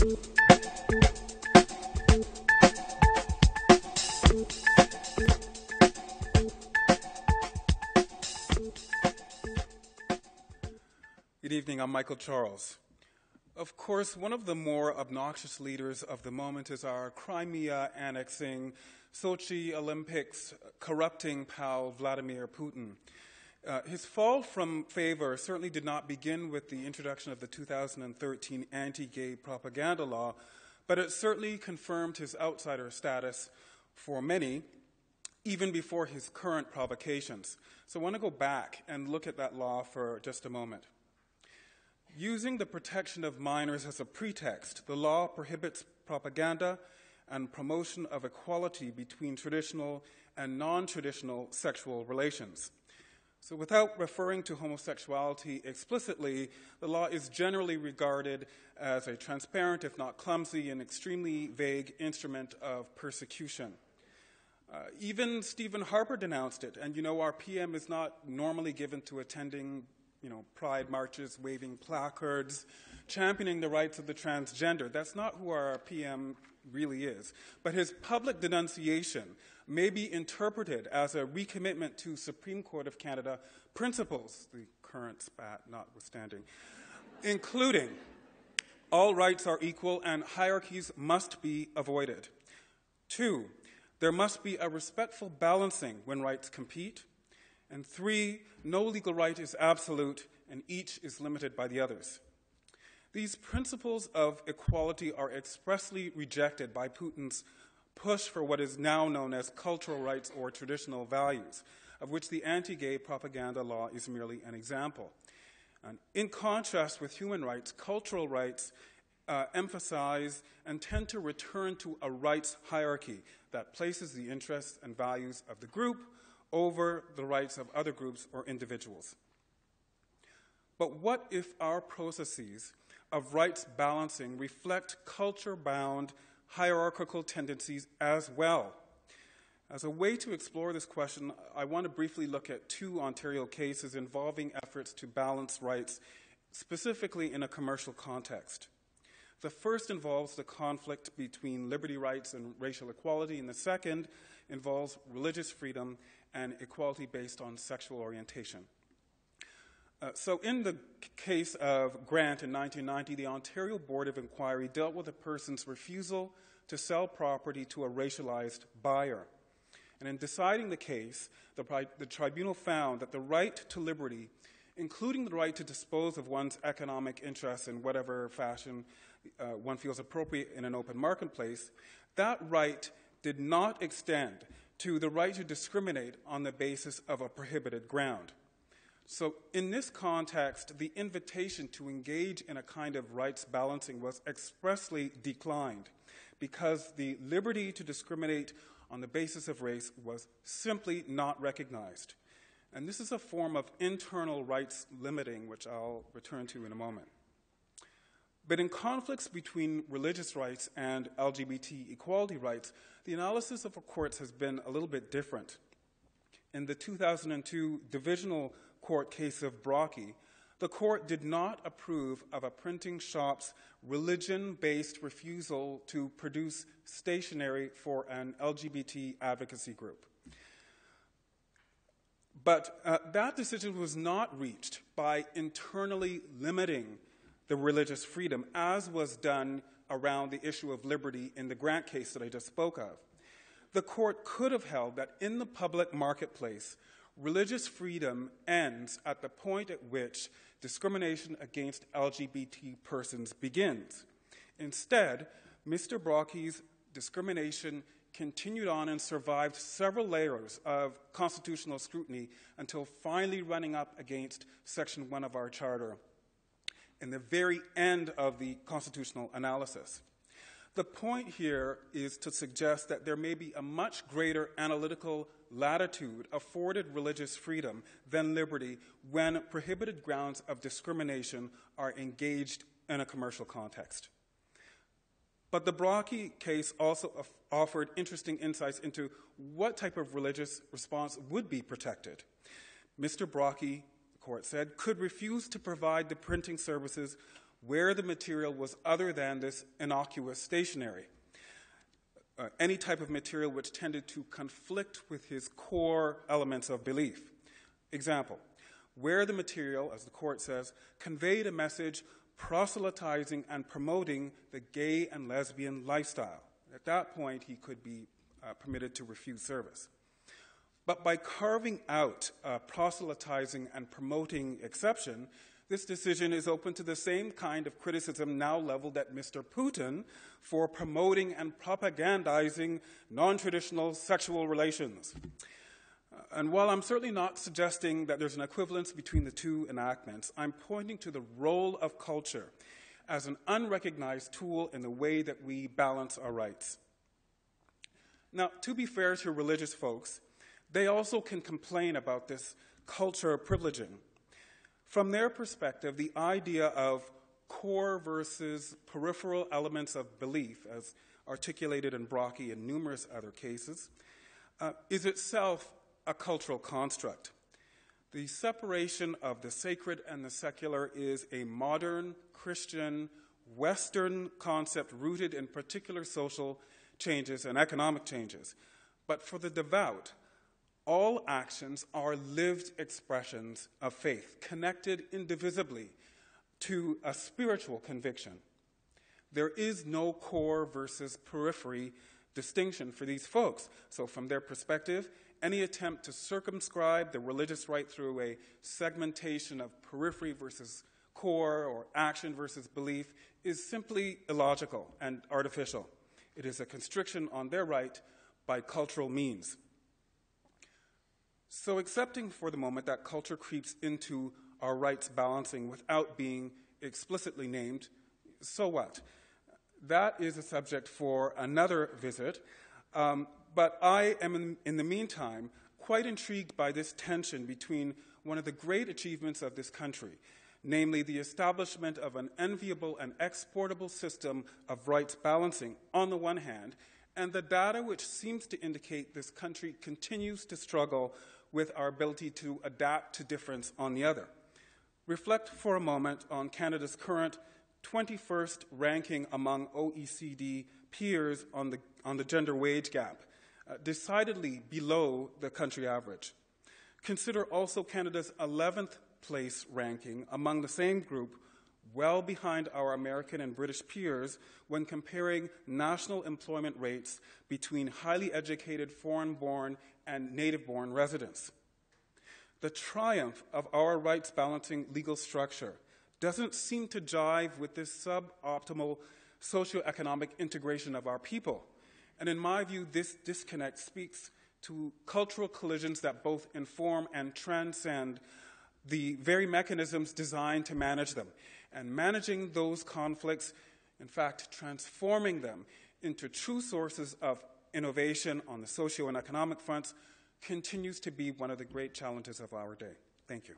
Good evening, I'm Michael Charles. Of course, one of the more obnoxious leaders of the moment is our Crimea annexing, Sochi Olympics corrupting pal Vladimir Putin. His fall from favor certainly did not begin with the introduction of the 2013 anti-gay propaganda law, but it certainly confirmed his outsider status for many, even before his current provocations. So I want to go back and look at that law for just a moment. Using the protection of minors as a pretext, the law prohibits propaganda and promotion of equality between traditional and non-traditional sexual relations. So without referring to homosexuality explicitly, the law is generally regarded as a transparent, if not clumsy, and extremely vague instrument of persecution. Even Stephen Harper denounced it, and our PM is not normally given to attending pride marches, waving placards, championing the rights of the transgender. That's not who our PM really is. But his public denunciation may be interpreted as a recommitment to Supreme Court of Canada principles, the current spat notwithstanding, including all rights are equal and hierarchies must be avoided. 2, there must be a respectful balancing when rights compete. And 3, no legal right is absolute, and each is limited by the others. These principles of equality are expressly rejected by Putin's push for what is now known as cultural rights or traditional values, of which the anti-gay propaganda law is merely an example. And in contrast with human rights, cultural rights emphasize and tend to return to a rights hierarchy that places the interests and values of the group over the rights of other groups or individuals. But what if our processes of rights balancing reflect culture-bound hierarchical tendencies as well? As a way to explore this question, I want to briefly look at 2 Ontario cases involving efforts to balance rights, specifically in a commercial context. The first involves the conflict between liberty rights and racial equality, and the second involves religious freedom and equality based on sexual orientation. So in the case of Grant in 1990, the Ontario Board of Inquiry dealt with a person's refusal to sell property to a racialized buyer. And in deciding the case, the tribunal found that the right to liberty, including the right to dispose of one's economic interests in whatever fashion one feels appropriate in an open marketplace, that right did not extend to the right to discriminate on the basis of a prohibited ground. So in this context, the invitation to engage in a kind of rights balancing was expressly declined because the liberty to discriminate on the basis of race was simply not recognized. And this is a form of internal rights limiting, which I'll return to in a moment. But in conflicts between religious rights and LGBT equality rights, the analysis of the courts has been a little bit different. In the 2002 divisional court case of Brocky, the court did not approve of a printing shop's religion-based refusal to produce stationery for an LGBT advocacy group. But that decision was not reached by internally limiting the religious freedom, as was done around the issue of liberty in the Grant case that I just spoke of. The court could have held that in the public marketplace, religious freedom ends at the point at which discrimination against LGBT persons begins. Instead, Mr. Brocky's discrimination continued on and survived several layers of constitutional scrutiny until finally running up against Section 1 of our Charter in the very end of the constitutional analysis. The point here is to suggest that there may be a much greater analytical latitude afforded religious freedom than liberty when prohibited grounds of discrimination are engaged in a commercial context. But the Brocky case also offered interesting insights into what type of religious response would be protected. Mr. Brocky, the court said, could refuse to provide the printing services where the material was other than this innocuous stationery, any type of material which tended to conflict with his core elements of belief. Example, where the material, as the court says, conveyed a message proselytizing and promoting the gay and lesbian lifestyle. At that point, he could be permitted to refuse service. But by carving out a proselytizing and promoting exception, this decision is open to the same kind of criticism now leveled at Mr. Putin for promoting and propagandizing non-traditional sexual relations. And while I'm certainly not suggesting that there's an equivalence between the two enactments, I'm pointing to the role of culture as an unrecognized tool in the way that we balance our rights. Now, to be fair to religious folks, they also can complain about this culture privileging. From their perspective, the idea of core versus peripheral elements of belief, as articulated in Brocky and numerous other cases, is itself a cultural construct. The separation of the sacred and the secular is a modern, Christian, Western concept rooted in particular social changes and economic changes. But for the devout, all actions are lived expressions of faith, connected indivisibly to a spiritual conviction. There is no core versus periphery distinction for these folks. So from their perspective, any attempt to circumscribe the religious right through a segmentation of periphery versus core or action versus belief is simply illogical and artificial. It is a constriction on their right by cultural means. So accepting for the moment that culture creeps into our rights balancing without being explicitly named, so what? That is a subject for another visit, but I am in the meantime quite intrigued by this tension between one of the great achievements of this country, namely the establishment of an enviable and exportable system of rights balancing on the one hand, and the data which seems to indicate this country continues to struggle with our ability to adapt to difference on the other. Reflect for a moment on Canada's current 21st ranking among OECD peers on the gender wage gap, decidedly below the country average. Consider also Canada's 11th place ranking among the same group, well behind our American and British peers when comparing national employment rates between highly educated foreign-born and native-born residents. The triumph of our rights-balancing legal structure doesn't seem to jive with this suboptimal socioeconomic integration of our people. And in my view, this disconnect speaks to cultural collisions that both inform and transcend the very mechanisms designed to manage them. And managing those conflicts, in fact, transforming them into true sources of innovation on the socio and economic fronts, continues to be one of the great challenges of our day. Thank you.